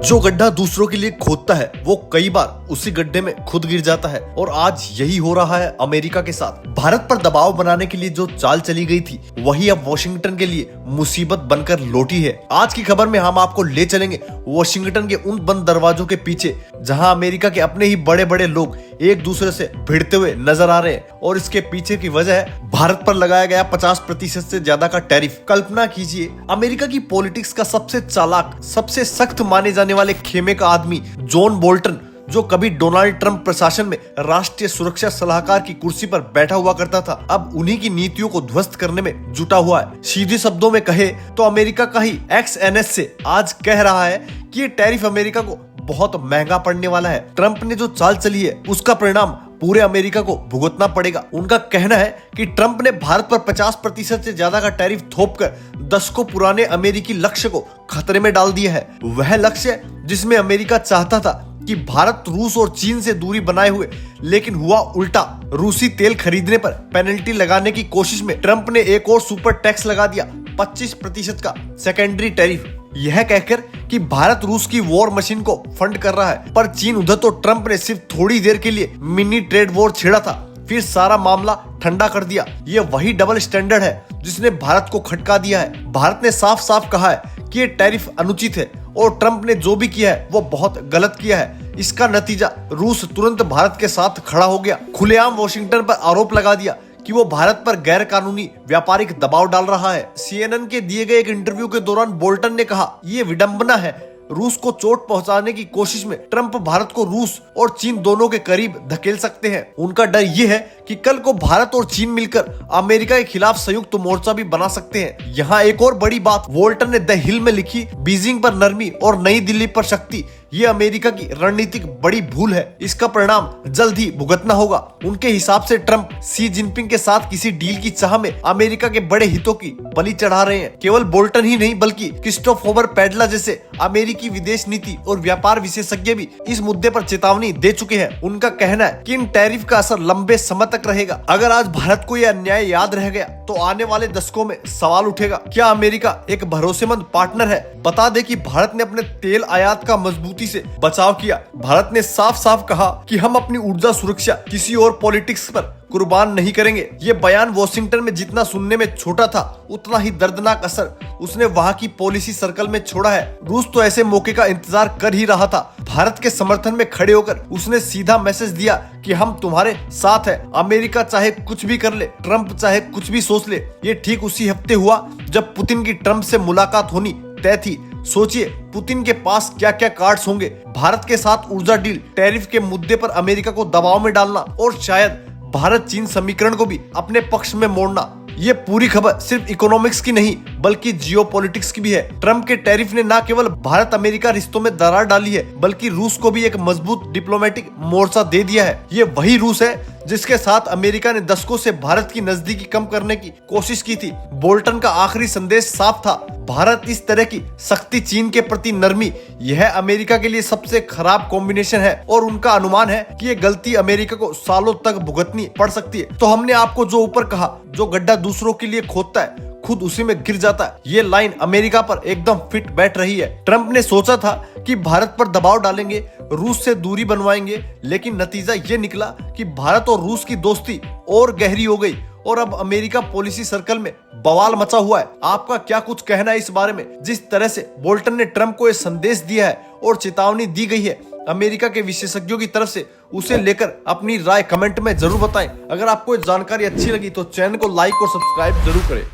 जो गड्ढा दूसरों के लिए खोदता है वो कई बार उसी गड्ढे में खुद गिर जाता है और आज यही हो रहा है अमेरिका के साथ। भारत पर दबाव बनाने के लिए जो चाल चली गई थी वही अब वॉशिंगटन के लिए मुसीबत बनकर लौटी है। आज की खबर में हम आपको ले चलेंगे वॉशिंगटन के उन बंद दरवाजों के पीछे जहां अमेरिका के अपने ही बड़े बड़े लोग एक दूसरे से भिड़ते हुए नजर आ रहे हैं और इसके पीछे की वजह है भारत पर लगाया गया 50% से ज्यादा का टैरिफ। कल्पना कीजिए अमेरिका की पॉलिटिक्स का सबसे चालाक, सबसे सख्त माने जाने वाले खेमे का आदमी जॉन बोल्टन, जो कभी डोनाल्ड ट्रंप प्रशासन में राष्ट्रीय सुरक्षा सलाहकार की कुर्सी पर बैठा हुआ करता था, अब उन्हीं की नीतियों को ध्वस्त करने में जुटा हुआ है। सीधे शब्दों में कहे तो अमेरिका का ही XNS आज कह रहा है कि ये टैरिफ अमेरिका को बहुत महंगा पड़ने वाला है। ट्रंप ने जो चाल चली है उसका परिणाम पूरे अमेरिका को भुगतना पड़ेगा। उनका कहना है कि ट्रंप ने भारत पर 50% से ज्यादा का टैरिफ थोपकर दशकों पुराने अमेरिकी लक्ष्य को खतरे में डाल दिया है। वह लक्ष्य जिसमें अमेरिका चाहता था कि भारत रूस और चीन से दूरी बनाए हुए, लेकिन हुआ उल्टा। रूसी तेल खरीदने पर पेनल्टी लगाने की कोशिश में ट्रंप ने एक और सुपर टैक्स लगा दिया, 25% का सेकेंडरी टैरिफ, यह कहकर कि भारत रूस की वॉर मशीन को फंड कर रहा है। पर चीन उधर तो ट्रंप ने सिर्फ थोड़ी देर के लिए मिनी ट्रेड वॉर छेड़ा था, फिर सारा मामला ठंडा कर दिया। ये वही डबल स्टैंडर्ड है जिसने भारत को खटका दिया है। भारत ने साफ साफ कहा है कि ये टैरिफ अनुचित है और ट्रंप ने जो भी किया है वो बहुत गलत किया है। इसका नतीजा रूस तुरंत भारत के साथ खड़ा हो गया, खुलेआम वॉशिंगटन पर आरोप लगा दिया कि वो भारत पर गैर कानूनी व्यापारिक दबाव डाल रहा है। CNN के दिए गए एक इंटरव्यू के दौरान बोल्टन ने कहा, ये विडंबना है। रूस को चोट पहुंचाने की कोशिश में ट्रंप भारत को रूस और चीन दोनों के करीब धकेल सकते हैं। उनका डर ये है कि कल को भारत और चीन मिलकर अमेरिका के खिलाफ संयुक्त मोर्चा भी बना सकते हैं। यहाँ एक और बड़ी बात वोल्टन ने द हिल में लिखी, बीजिंग पर नरमी और नई दिल्ली पर शक्ति, ये अमेरिका की रणनीतिक बड़ी भूल है। इसका परिणाम जल्द ही भुगतना होगा। उनके हिसाब से ट्रंप शी जिनपिंग के साथ किसी डील की चाह में अमेरिका के बड़े हितों की बलि चढ़ा रहे हैं। केवल बोल्टन ही नहीं बल्कि क्रिस्टोफर पैडला जैसे अमेरिकी विदेश नीति और व्यापार विशेषज्ञ भी इस मुद्दे पर चेतावनी दे चुके हैं। उनका कहना है कि इन टैरिफ का असर लंबे समय तक रहेगा। अगर आज भारत को यह अन्याय याद रह गया तो आने वाले दशकों में सवाल उठेगा, क्या अमेरिका एक भरोसेमंद पार्टनर है? बता दें कि भारत ने अपने तेल आयात का मजबूती से बचाव किया। भारत ने साफ साफ कहा कि हम अपनी ऊर्जा सुरक्षा किसी और पॉलिटिक्स पर कुर्बान नहीं करेंगे। ये बयान वॉशिंगटन में जितना सुनने में छोटा था उतना ही दर्दनाक असर उसने वहां की पॉलिसी सर्कल में छोड़ा है। रूस तो ऐसे मौके का इंतजार कर ही रहा था। भारत के समर्थन में खड़े होकर उसने सीधा मैसेज दिया कि हम तुम्हारे साथ हैं। अमेरिका चाहे कुछ भी कर ले, ट्रंप चाहे कुछ भी सोच ले। ये ठीक उसी हफ्ते हुआ जब पुतिन की ट्रंप से मुलाकात होनी तय थी। सोचिए पुतिन के पास क्या क्या कार्ड्स होंगे। भारत के साथ ऊर्जा डील, टैरिफ के मुद्दे पर अमेरिका को दबाव में डालना और शायद भारत चीन समीकरण को भी अपने पक्ष में मोड़ना। ये पूरी खबर सिर्फ इकोनॉमिक्स की नहीं बल्कि जियोपॉलिटिक्स की भी है। ट्रंप के टैरिफ ने न केवल भारत अमेरिका रिश्तों में दरार डाली है बल्कि रूस को भी एक मजबूत डिप्लोमेटिक मोर्चा दे दिया है। ये वही रूस है जिसके साथ अमेरिका ने दशकों से भारत की नजदीकी कम करने की कोशिश की थी। बोल्टन का आखिरी संदेश साफ था, भारत इस तरह की सख्ती, चीन के प्रति नरमी, यह अमेरिका के लिए सबसे खराब कॉम्बिनेशन है और उनका अनुमान है कि ये गलती अमेरिका को सालों तक भुगतनी पड़ सकती है। तो हमने आपको जो ऊपर कहा, जो गड्ढा दूसरों के लिए खोदता है खुद उसी में गिर जाता है, ये लाइन अमेरिका पर एकदम फिट बैठ रही है। ट्रंप ने सोचा था कि भारत पर दबाव डालेंगे, रूस से दूरी बनवाएंगे, लेकिन नतीजा ये निकला कि भारत और रूस की दोस्ती और गहरी हो गई और अब अमेरिका पॉलिसी सर्कल में बवाल मचा हुआ है। आपका क्या कुछ कहना है इस बारे में? जिस तरह से बोल्टन ने ट्रंप को यह संदेश दिया है और चेतावनी दी गई है अमेरिका के विशेषज्ञों की तरफ से, उसे लेकर अपनी राय कमेंट में जरूर बताएं। अगर आपको ये जानकारी अच्छी लगी तो चैनल को लाइक और सब्सक्राइब जरूर करें।